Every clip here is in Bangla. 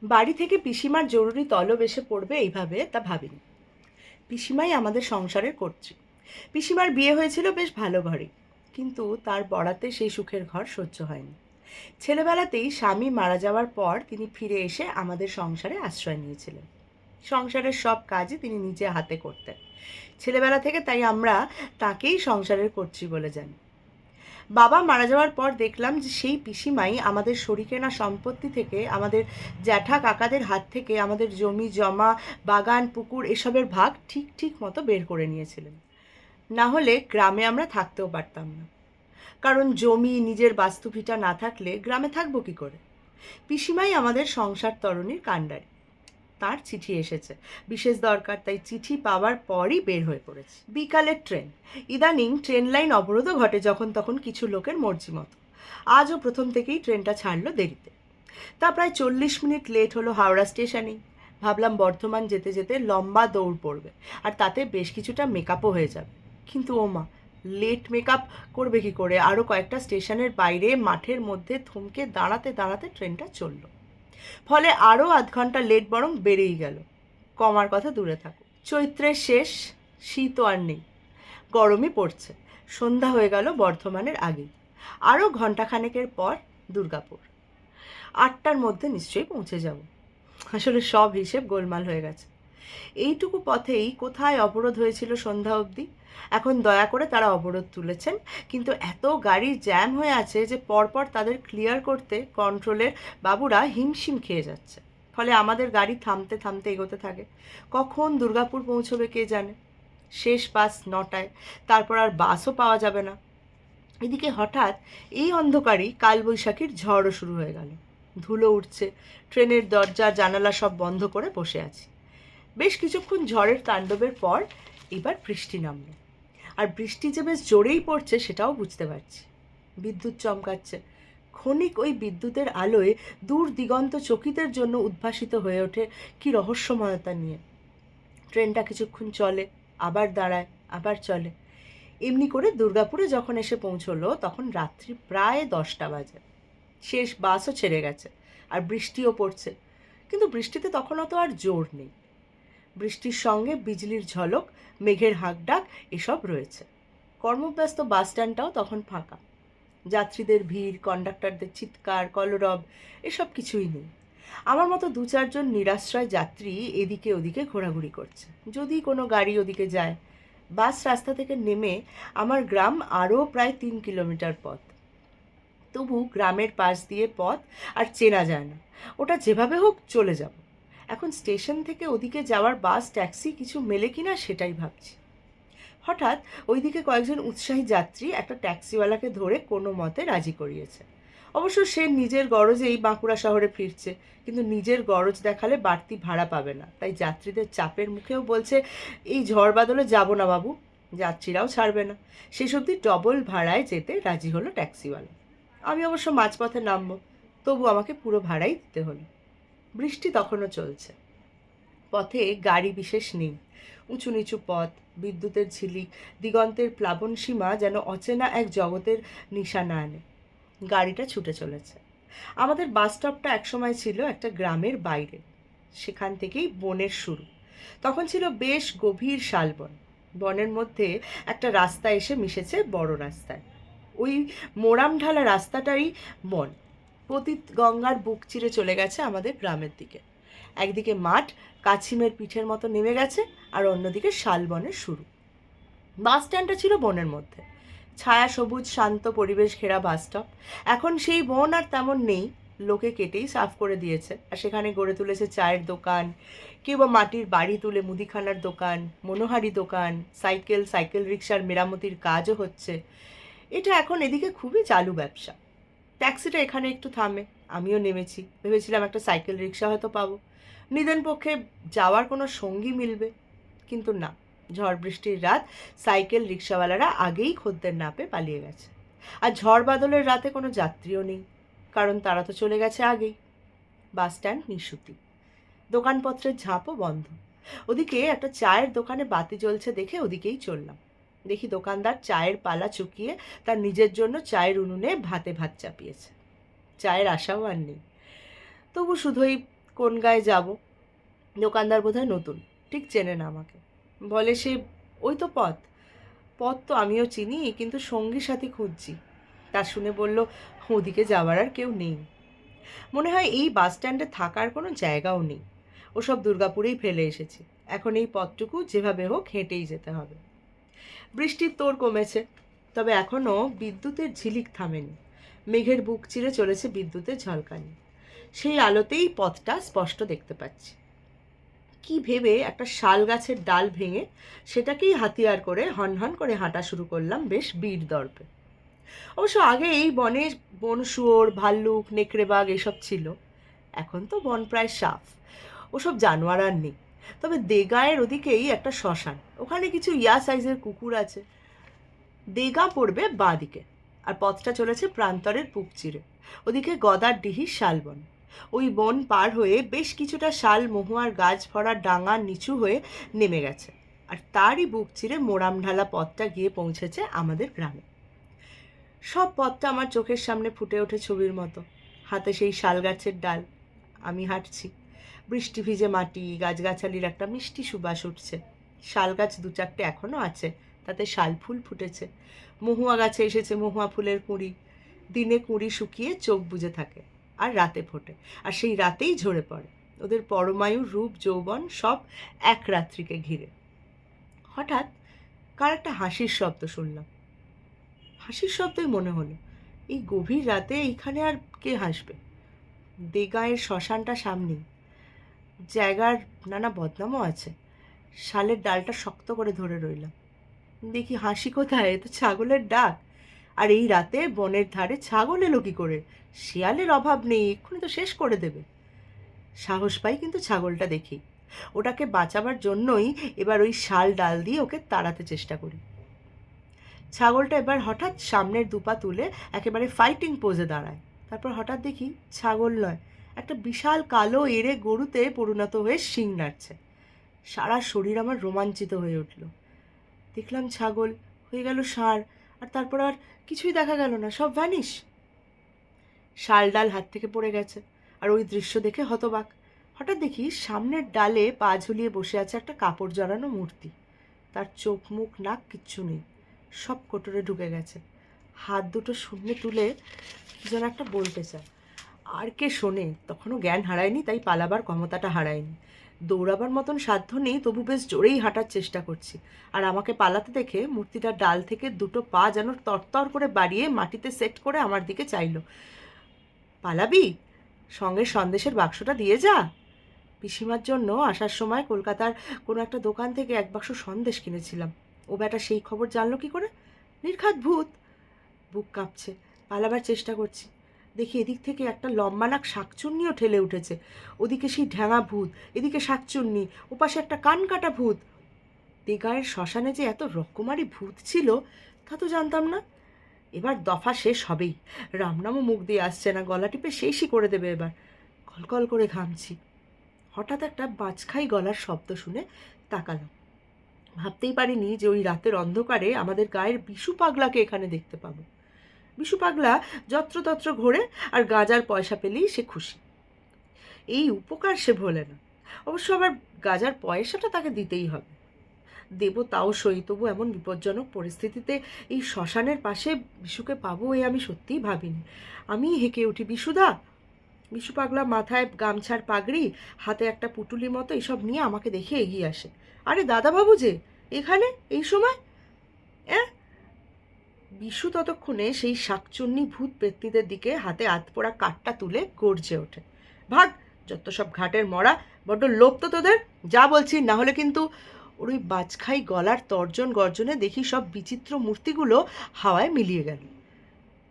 বাড়ি থেকে পিসিমার জরুরি তলব এসে পড়বে এইভাবে তা ভাবিনি। পিসিমাই আমাদের সংসারের কর্ত্রী। পিসিমার বিয়ে হয়েছিল বেশ ভালো ঘরে, কিন্তু তার বড়াতে সেই সুখের ঘর সহ্য হয়নি। ছেলেবেলাতেই স্বামী মারা যাওয়ার পর তিনি ফিরে এসে আমাদের সংসারে আশ্রয় নিয়েছিলেন। সংসারের সব কাজই তিনি নিজে হাতে করতেন। ছেলেবেলা থেকে তাই আমরা তাকেই সংসারের কর্ত্রী বলে জানি। বাবা মারা যাওয়ার পর দেখলাম যে সেই পিসিমাই আমাদের শরিকেনা সম্পত্তি থেকে, আমাদের জ্যাঠা কাকাদের হাত থেকে আমাদের জমি জমা, বাগান, পুকুর এসবের ভাগ ঠিক ঠিক মতো বের করে নিয়েছিলেন। না হলে গ্রামে আমরা থাকতেও পারতাম না, কারণ জমি, নিজের বাস্তুভিটা না থাকলে গ্রামে থাকবো কী করে। পিসিমাই আমাদের সংসার তরণীর কাণ্ডারি। তার চিঠি এসেছে, বিশেষ দরকার, তাই চিঠি পাওয়ার পরই বের হয়ে পড়েছে। বিকালের ট্রেন। ইদানিং ট্রেন লাইন অবরোধও ঘটে যখন তখন কিছু লোকের মর্জি মতো। আজও প্রথম থেকেই ট্রেনটা ছাড়লো দেরিতে। তা প্রায় 40 মিনিট লেট হলো হাওড়া স্টেশনেই। ভাবলাম বর্ধমান যেতে যেতে লম্বা দৌড় পড়বে, আর তাতে বেশ কিছুটা মেকআপও হয়ে যাবে। কিন্তু ও মা, লেট মেকআপ করবে কি করে? আরও কয়েকটা স্টেশনের বাইরে মাঠের মধ্যে থমকে দাঁড়াতে দাঁড়াতে ট্রেনটা চললো। ফলে আরও আধ ঘন্টা লেট বরং বেড়েই গেল। কমার কথা দূরে থাকুক। চৈত্রের শেষ, শীতও আর নেই, গরমই পড়ছে। সন্ধ্যা হয়ে গেল বর্ধমানের আগেই। আরও ঘণ্টাখানেকের পর দুর্গাপুর। 8টার মধ্যে নিশ্চয়ই পৌঁছে যাব। আসলে সব হিসেব গোলমাল হয়ে গেছে। এইটুকু পথেই কোথায় অবরোধ হয়েছিল সন্ধ্যা অবধি। এখন দয়া করে তারা অবরোধ তুলেছেন, কিন্তু এত গাড়ি জ্যাম হয়ে আছে যে পরপর তাদের ক্লিয়ার করতে কন্ট্রোলের বাবুরা হিমশিম খেয়ে যাচ্ছে। ফলে আমাদের গাড়ি থামতে থামতে এগোতে থাকে। কখন দুর্গাপুর পৌঁছবে কে জানে। শেষ বাস 9টায়, তারপর আর বাসও পাওয়া যাবে না। এদিকে হঠাৎ এই অন্ধকারই কালবৈশাখীর ঝড়ও শুরু হয়ে গেল। ধুলো উঠছে, ট্রেনের দরজা জানালা সব বন্ধ করে বসে আছি। বেশ কিছুক্ষণ ঝড়ের তাণ্ডবের পর এবার বৃষ্টি নামল। আর বৃষ্টি যে বেশ জোরেই পড়ছে সেটাও বুঝতে পারছি। বিদ্যুৎ চমকাচ্ছে। ক্ষণিক ওই বিদ্যুতের আলোয় দূর দিগন্ত চকিতের জন্য উদ্ভাসিত হয়ে ওঠে কি রহস্যময়তা নিয়ে। ট্রেনটা কিছুক্ষণ চলে, আবার দাঁড়ায়, আবার চলে। এমনি করে দুর্গাপুরে যখন এসে পৌঁছলো তখন রাত্রি প্রায় 10টা বাজে। শেষ বাসও ছেড়ে গেছে, আর বৃষ্টিও পড়ছে। কিন্তু বৃষ্টিতে তখন অত আর জোর নেই। বৃষ্টির সঙ্গে বিজলির ঝলক, মেঘের হাঁকডাক এসব রয়েছে। কর্মব্যস্ত বাস স্ট্যান্ডটাও তখন ফাঁকা। যাত্রীদের ভিড়, কন্ডাক্টরদের চিৎকার, কলরব এসব কিছুই নেই। আমার মতো 2-4জন নিরাশ্রয় যাত্রী এদিকে ওদিকে ঘোরাঘুরি করছে, যদি কোনো গাড়ি ওদিকে যায়। বাস রাস্তা থেকে নেমে আমার গ্রাম আরও প্রায় 3 কিলোমিটার পথ। তবু গ্রামের পাশ দিয়ে পথ আর চেনা যায় না। ওটা যেভাবে হোক চলে যাব। এখন স্টেশন থেকে ওদিকে যাওয়ার বাস, ট্যাক্সি কিছু মেলে কিনা সেটাই ভাবছি। হঠাৎ ওইদিকে কয়েকজন উৎসাহী যাত্রী একটা ট্যাক্সিওয়ালাকে ধরে কোনো মতে রাজি করিয়েছে। অবশ্য সে নিজের গরজেই বাঁকুড়া শহরে ফিরছে, কিন্তু নিজের গরজ দেখালে বাড়তি ভাড়া পাবে না, তাই যাত্রীদের চাপের মুখেও বলছে এই ঝড় বাদলে যাব না বাবু। যাত্রীরাও ছাড়বে না। শেষ অবধি ডবল ভাড়ায় যেতে রাজি হলো ট্যাক্সিওয়ালা। আমি অবশ্য মাঝপথে নামবো, তবু আমাকে পুরো ভাড়াই দিতে হলো। বৃষ্টি তখনও চলছে। পথে গাড়ি বিশেষ নেই। উঁচু নিচু পথ, বিদ্যুতের ঝিলিক, দিগন্তের প্লাবন সীমা যেন অচেনা এক জগতের নিশানা আনে। গাড়িটা ছুটে চলেছে। আমাদের বাস স্টপটা একসময় ছিল একটা গ্রামের বাইরে। সেখান থেকেই বনের শুরু। তখন ছিল বেশ গভীর শালবন। বনের মধ্যে একটা রাস্তা এসে মিশেছে বড় রাস্তায়। ওই মোরাম ঢালা রাস্তাটাই বন। পতিত গঙ্গার বুক চিরে চলে গেছে আমাদের গ্রামের দিকে। একদিকে মাঠ কাছিমের পিঠের মতো নেমে গেছে, আর অন্যদিকে শালবনের শুরু। বাস স্ট্যান্ডটা ছিল বনের মধ্যে। ছায়া সবুজ শান্ত পরিবেশ ঘেরা বাস স্টপ। এখন সেই বন আর তেমন নেই, লোকে কেটেই সাফ করে দিয়েছে, আর সেখানে গড়ে তুলেছে চায়ের দোকান, কেউ বা মাটির বাড়ি তুলে মুদিখানার দোকান, মনোহারি দোকান, সাইকেল রিক্সার মেরামতির কাজও হচ্ছে। এটা এখন এদিকে খুবই চালু ব্যবসা। ট্যাক্সিটা এখানে একটু থামে, আমিও নেমেছি। ভেবেছিলাম একটা সাইকেল রিক্সা হয়তো পাবো, নিদেন পক্ষে যাওয়ার কোনো সঙ্গী মিলবে। কিন্তু না, ঝড় বৃষ্টির রাত, সাইকেল রিক্সাওয়ালারা আগেই খদ্দের না পেয়ে পালিয়ে গেছে। আর ঝড় বাদলের রাতে কোনো যাত্রীও নেই, কারণ তারা তো চলে গেছে আগেই। বাস স্ট্যান্ড নিশুতি, দোকানপত্রের ঝাঁপও বন্ধ। ওদিকে একটা চায়ের দোকানে বাতি জ্বলছে দেখে ওদিকেই চললাম। দেখি দোকানদার চায়ের পালা চুকিয়ে তার নিজের জন্য চায়ের উনুনে ভাতে ভাত চাপিয়েছে। চায়ের আশাও আর নেই, তবু শুধুই কোন গায়ে যাব। দোকানদার বোধহয় নতুন, ঠিক চেনে না আমাকে। বলে সে, ওই তো পথ। পথ তো আমিও চিনি, কিন্তু সঙ্গী সাথী খুঁজছি। তা শুনে বলল, ওদিকে যাওয়ার আর কেউ নেই। মনে হয় এই বাস স্ট্যান্ডে থাকার কোনো জায়গাও নেই। ওসব দুর্গাপুরেই ফেলে এসেছি। এখন এই পথটুকু যেভাবে হোক হেঁটেই যেতে হবে। বৃষ্টির তোড় কমেছে, তবে এখনও বিদ্যুতের ঝিলিক থামেনি। মেঘের বুক চিরে চলেছে বিদ্যুতের ঝলকানি। সেই আলোতেই পথটা স্পষ্ট দেখতে পাচ্ছি। কি ভেবে একটা শাল গাছের ডাল ভেঙে সেটাকেই হাতিয়ার করে হনহন করে হাঁটা শুরু করলাম বেশ বীর দর্পে। অবশ্য আগে এই বনে বন শুয়োর, ভাল্লুক, নেকড়ে বাঘ এসব ছিল। এখন তো বন প্রায় সাফ, ওসব জানোয়ার আর নেই। তবে দেগাঁয়ের ওদিকেই একটা শ্মশান, ওখানে কিছু ইয়া সাইজের কুকুর আছে। দেগা পড়বে বাঁ দিকে, আর পথটা চলেছে প্রান্তরের পুব চিরে। ওদিকে গদার ডিহির শালবন। ওই বন পার হয়ে বেশ কিছুটা শাল মহুয়ার গাছ ভরা ডাঙা নিচু হয়ে নেমে গেছে, আর তারই বুক চিরে মোরাম ঢালা পথটা গিয়ে পৌঁছেছে আমাদের গ্রামে। সব পথটা আমার চোখের সামনে ফুটে ওঠে ছবির মতো। হাতে সেই শাল গাছের ডাল, আমি হাঁটছি। বৃষ্টি ভিজে মাটি, গাছগাছালির একটা মিষ্টি সুবাস উঠছে। শাল গাছ দু চারটে এখনও আছে, তাতে শাল ফুল ফুটেছে। মহুয়া গাছে এসেছে মহুয়া ফুলের কুঁড়ি। দিনে কুঁড়ি শুকিয়ে চোখ বুজে থাকে, আর রাতে ফোটে, আর সেই রাতেই ঝরে পড়ে। ওদের পরমায়ুর রূপ যৌবন সব এক রাত্রিকে ঘিরে। হঠাৎ কার একটা হাসির শব্দ শুনলাম। হাসির শব্দই মনে হলো। এই গভীর রাতে এইখানে আর কে হাসবে? দেগাঁয়ের শ্মশানটা সামনেই। জায়গার নানা বদনামও আছে। শালের ডালটা শক্ত করে ধরে রইলাম। দেখি হাসি কোথায়, এ তো ছাগলের ডাক। আর এই রাতে বনের ধারে ছাগল এলো কি করে? শিয়ালের অভাব নেই, এক্ষুনি তো শেষ করে দেবে। সাহস পাই কিন্তু ছাগলটা দেখি। ওটাকে বাঁচাবার জন্যই এবার ওই শাল ডাল দিয়ে ওকে তাড়াতে চেষ্টা করি। ছাগলটা এবার হঠাৎ সামনের দুপা তুলে একেবারে ফাইটিং পোজে দাঁড়ায়। তারপর হঠাৎ দেখি ছাগল নয়, একটা বিশাল কালো এড়ে গরুতে পরিণত হয়ে শিং নাড়ছে। সারা শরীর আমার রোমাঞ্চিত হয়ে উঠল। দেখলাম ছাগল হয়ে গেল ষাঁড়, আর তারপর আর কিছুই দেখা গেল না, সব ভ্যানিশ। শাল ডাল হাত থেকে পড়ে গেছে, আর ওই দৃশ্য দেখে হতবাক। হঠাৎ দেখি সামনের ডালে পা ঝুলিয়ে বসে আছে একটা কাপড় জড়ানো মূর্তি। তার চোখ মুখ নাক কিচ্ছু নেই, সব কোটরে ঢুকে গেছে। হাত দুটো শূন্যে তুলে কি যেন একটা বলতে চায়। আর কে শোনে? তখনও জ্ঞান হারায়নি, তাই পালাবার ক্ষমতাটা হারায়নি। দৌড়াবার মতন সাধ্য নেই, তবু বেশ জোরেই হাঁটার চেষ্টা করছি। আর আমাকে পালাতে দেখে মূর্তিটার ডাল থেকে দুটো পা যেন তরতর করে বাড়িয়ে মাটিতে সেট করে আমার দিকে চাইল। পালাবি? সঙ্গে সন্দেশের বাক্সটা দিয়ে যা। পিসিমার জন্য আসার সময় কলকাতার কোনো একটা দোকান থেকে এক বাক্স সন্দেশ কিনেছিলাম। ও বেটা সেই খবর জানলো কি করে? নির্ঘাত ভূত। বুক কাঁপছে, পালাবার চেষ্টা করছি। দেখি এদিক থেকে একটা লম্বা নাক শাকচুন্নিও ঠেলে উঠেছে। ওদিকে সেই ঢ্যাঙা ভূত, এদিকে শাকচুন্নি, ওপাশে একটা কান কাটা ভূত। দেগাঁয়ের শ্মশানে যে এত রকমারি ভূত ছিল তা তো জানতাম না। এবার দফা শেষ হবেই। রামনামও মুখ দিয়ে আসছে না, গলা টিপে শেষই করে দেবে এবার। কলকল করে ঘামছি। হঠাৎ একটা বাজখাই গলার শব্দ শুনে তাকালাম। ভাবতেই পারিনি যে ওই রাতের অন্ধকারে আমাদের গায়ের বিশু পাগলাকে এখানে দেখতে পাবো। বিশু পাগলা যত্রতত্র ঘোরে, আর গাঁজার পয়সা পেলেই সে খুশি। এই উপকার সে ভোলে না। অবশ্য আবার গাঁজার পয়সাটা তাকে দিতেই হবে। দেব তাও সই, তবু এমন বিপজ্জনক পরিস্থিতিতে এই শ্মশানের পাশে বিশুকে পাবো এ আমি সত্যিই ভাবিনি। আমি হেঁকে উঠি, বিশুদা! বিশু পাগলা মাথায় গামছার পাগড়ি, হাতে একটা পুটুলি মতো এসব নিয়ে আমাকে দেখে এগিয়ে আসে। আরে দাদাবাবু যে এখানে এই সময়? বিশু ততক্ষণে সেই শাকচুন্নি ভূত পেত্নীদের দিকে হাতে আতপোড়া কাঠটা তুলে গর্জে ওঠে। ভাগ, যত সব ঘাটের মরা! বড্ড লোভ তো তোদের! যা বলছি, না হলে কিন্তু। ওর ওই বাজখাই গলার তর্জন গর্জনে দেখি সব বিচিত্র মূর্তিগুলো হাওয়ায় মিলিয়ে গেল।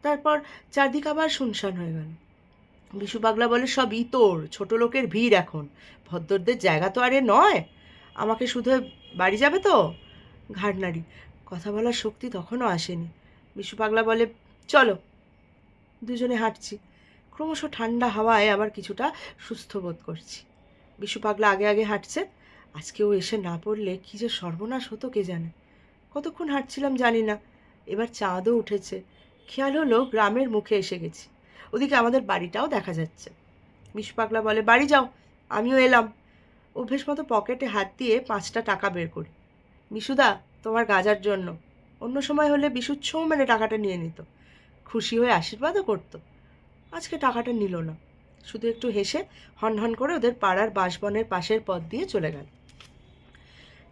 তারপর চারদিক আবার শুনশান হয়ে গেল। বিশু পাগলা বলে, সব ইতর, ছোট লোকের ভিড় এখন, ভদ্রদের জায়গা তো আরে নয়। আমাকে শুধু বাড়ি যাবে তো? ঘাড় নাড়ি, কথা বলার শক্তি তখনও আসেনি। বিশু পাগলা বলে, চলো। দুজনে হাঁটছি। ক্রমশ ঠান্ডা হাওয়ায় আবার কিছুটা সুস্থ বোধ করছি। বিশু পাগলা আগে আগে হাঁটছে। আজকে ও এসে না পড়লে কী যে সর্বনাশ হতো কে জানে। কতক্ষণ হাঁটছিলাম জানি না। এবার চাঁদও উঠেছে। খেয়াল হলো গ্রামের মুখে এসে গেছি। ওদিকে আমাদের বাড়িটাও দেখা যাচ্ছে। বিশু পাগলা বলে, বাড়ি যাও, আমিও এলাম। অভ্যেস মতো পকেটে হাত দিয়ে 5টা টাকা বের করি। বিশুদা, তোমার গাজার জন্য। অন্য সময় হলে বিশু ছো মেরে টাকাটা নিয়ে নিত, খুশি হয়ে আশীর্বাদও করতো। আজকে টাকাটা নিল না, শুধু একটু হেসে হনহন করে ওদের পাড়ার বাঁশবনের পাশের পথ দিয়ে চলে গেল।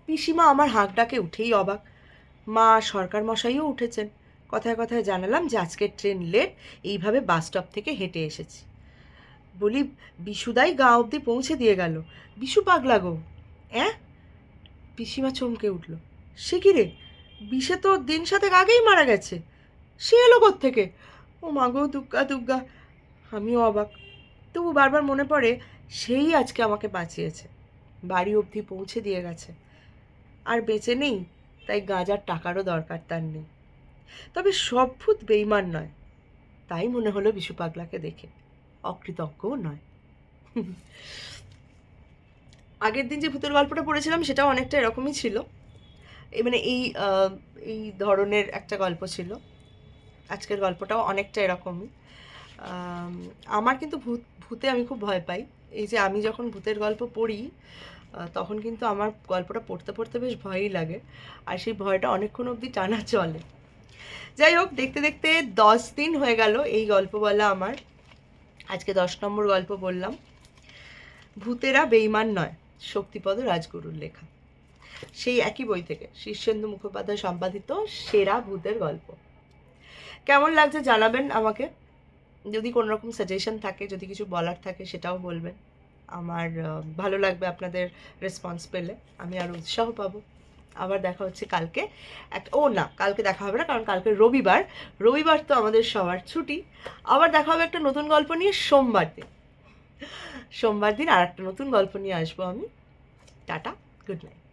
পিসিমা আমার হাঁক ডাকে উঠেই অবাক। মা সরকার মশাইও উঠেছেন। কথায় কথায় জানালাম যে আজকের ট্রেন লেট, এইভাবে বাস স্টপ থেকে হেঁটে এসেছি। বলি, বিশুদাই গা অবধি পৌঁছে দিয়ে গেল। বিশু পাগলা গো। অ্যাঁ? পিসিমা চমকে উঠল। সে কি রে, বিশে তো দিন 7 আগেই মারা গেছে। সে এলো কোত্থেকে? ও মা গো, দুগ্গা দুগ্গা। আমিও অবাক, তবু বারবার মনে পড়ে সেই আজকে আমাকে বাঁচিয়েছে, বাড়ি অবধি পৌঁছে দিয়ে গেছে। আর বেঁচে নেই, তাই গাঁজার টাকারও দরকার তার নেই। তবে সব ভূত বেইমান নয়, তাই মনে হলো বিশু পাগলাকে দেখে। অকৃতজ্ঞও নয়। আগের দিন যে ভূতের গল্পটা পড়েছিলাম সেটাও অনেকটা এরকমই ছিল, মানে এই ধরনের একটা গল্প ছিল। আজকের গল্পটাও অনেকটা এরকমই। আমার কিন্তু ভূতে আমি খুব ভয় পাই। এই যে আমি যখন ভূতের গল্প পড়ি তখন কিন্তু আমার গল্পটা পড়তে পড়তে বেশ ভয়ই লাগে, আর সেই ভয়টা অনেকক্ষণ অবধি টানা চলে। যাই হোক, দেখতে দেখতে 10 দিন হয়ে গেল এই গল্প বলা আমার। আজকে 10 নম্বর গল্প বললাম। ভূতেরা বেইমান নয়, শক্তিপদ রাজগুরুর লেখা, সেই একই বই থেকে, শীর্ষেন্দু মুখোপাধ্যায় সম্পাদিত সেরা ভূতের গল্প। কেমন লাগছে জানাবেন আমাকে। যদি কোনো রকম সাজেশন থাকে, যদি কিছু বলার থাকে সেটাও বলবেন। আমার ভালো লাগবে আপনাদের রেসপন্স পেলে, আমি আরও উৎসাহ পাবো। আবার দেখা হচ্ছে কালকে। কালকে দেখা হবে না, কারণ কালকে রবিবার। রবিবার তো আমাদের সবার ছুটি। আবার দেখা হবে একটা নতুন গল্প নিয়ে সোমবার দিন আর একটা নতুন গল্প নিয়ে আসবো আমি। Tata, good night.